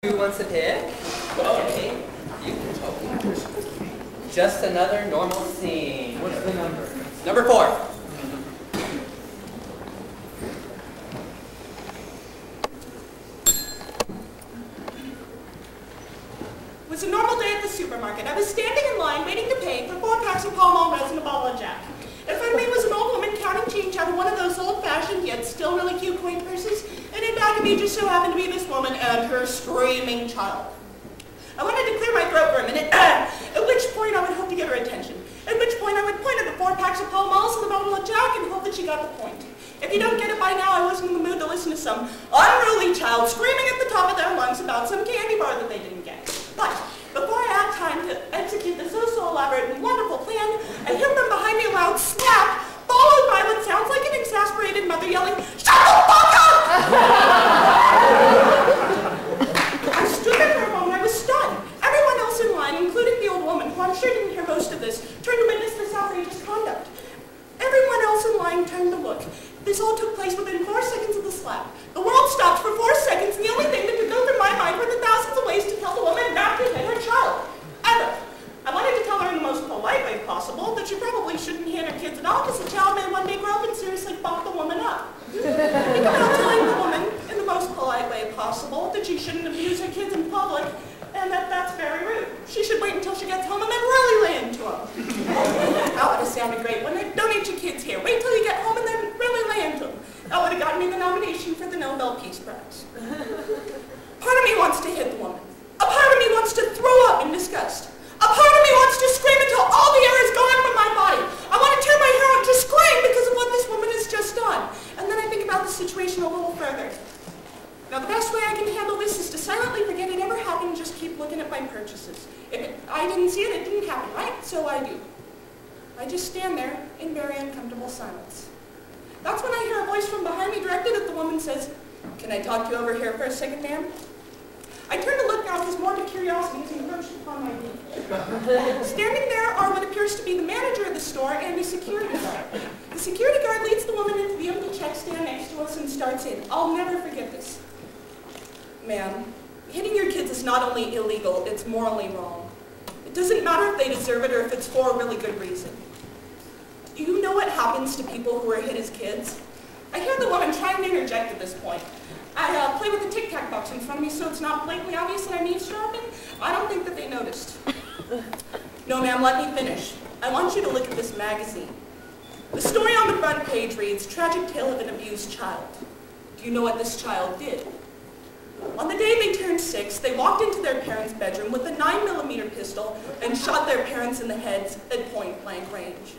Who wants to pick? Okay. You can talk. Just another normal scene. What's the number? Number 4. It was a normal day at the supermarket. I was standing in line waiting to pay for 4 packs of Pall Mall Reds and a bottle of Jack. In front of me was an old woman counting change out of one of those old-fashioned yet still really cute coin purses, and in back of me just so happened to be this woman and her screaming child. I wanted to clear my throat for a minute, at which point I would hope to get her attention, at which point I would point at the 4 packs of Pall Malls and the bottle of Jack and hope that she got the point. If you don't get it by now, I wasn't in the mood to listen to some unruly child screaming at the top of their lungs about some candy bar that they didn't get. But before I had time to execute this so elaborate and wonderful plan, I heard from behind me a loud slap, followed by what sounds like an exasperated mother yelling, "Shut the fuck up!" I stood there for a moment. I was stunned. Everyone else in line, including the old woman, who I'm sure didn't hear most of this, turned to witness this outrageous conduct. Everyone else in line turned to look. This all took place within 4 seconds of the slap. The world stopped for 4 seconds, and the only thing that could go through my mind were the thousands of ways to tell the woman not to hit her child. Ever. I wanted to tell her in the most polite way possible that she probably shouldn't hit her kids at all, because the child may one day grow up and seriously fuck the woman up. Think about telling the woman in the most polite way possible that she shouldn't abuse her kids in public, and that's very rude. She should wait until she gets home and then really lay into them. That would have sounded great, wouldn't it? Don't eat your kids here. Wait till you get home and then really lay into them. That would have gotten me the nomination for the Nobel Peace Prize. Part of me wants to hit the woman. A part of me wants to throw up in disgust. A part of me wants to scream until all the air is gone from my body. I want to tear my hair out to scream because of what this woman has just done. And then I think about the situation a little further. Now, the best way I can handle this is to silently forget it ever happened and just keep looking at my purchases. If I didn't see it, it didn't happen, right? So I do. I just stand there in very uncomfortable silence. That's when I hear a voice from behind me directed at the woman says, "Can I talk to you over here for a second, ma'am?" I turn to look now because more to curiosity is encroached upon my view. Standing there are what appears to be the manager of the store and a security guard. The security guard leads the woman into the empty check stand next to us and starts in. I'll never forget this. "Ma'am, hitting your kids is not only illegal, it's morally wrong. It doesn't matter if they deserve it or if it's for a really good reason. Do you know what happens to people who are hit as kids?" I hear the woman trying to interject at this point. I play with the tic-tac box in front of me so it's not blatantly obvious that I'm eavesdropping. I don't think that they noticed. "No, ma'am, let me finish. I want you to look at this magazine. The story on the front page reads, 'Tragic Tale of an Abused Child.' Do you know what this child did? On the day they turned 6, they walked into their parents' bedroom with a 9mm pistol and shot their parents in the heads at point-blank range.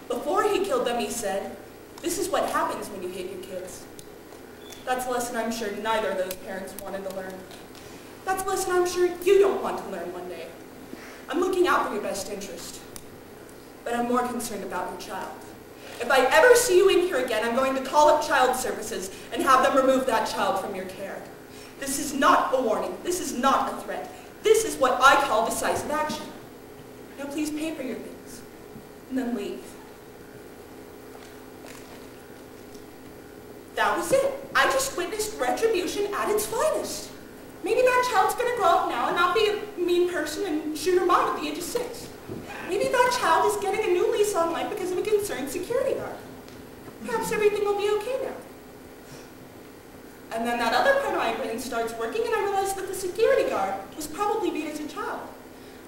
Before he killed them, he said, 'This is what happens when you hit your kids.' That's a lesson I'm sure neither of those parents wanted to learn. That's a lesson I'm sure you don't want to learn one day. I'm looking out for your best interest, but I'm more concerned about your child. If I ever see you in here again, I'm going to call up child services and have them remove that child from your care. This is not a warning. This is not a threat. This is what I call decisive action. Now please pay for your things, and then leave." That was it. I just witnessed retribution at its finest. Maybe that child's going to grow up now and not be a mean person and shoot her mom at the age of 6. Maybe that child is getting a new lease on life because of a concerned security guard. Perhaps everything will be okay now. And then that other part of my brain starts working and I realize that the security guard was probably beat as a child.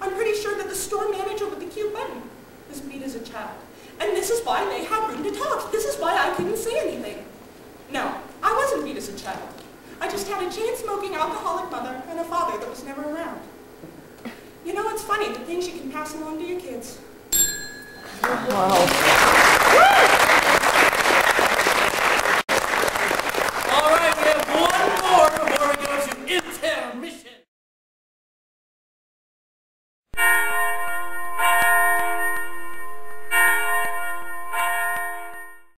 I'm pretty sure that the store manager with the cute button was beat as a child. And this is why they have room to talk. This is why I couldn't say anything. No, I wasn't beat as a child. I just had a chain-smoking alcoholic mother and a father that was never around. You know, it's funny, the things you can pass along to your kids. Wow.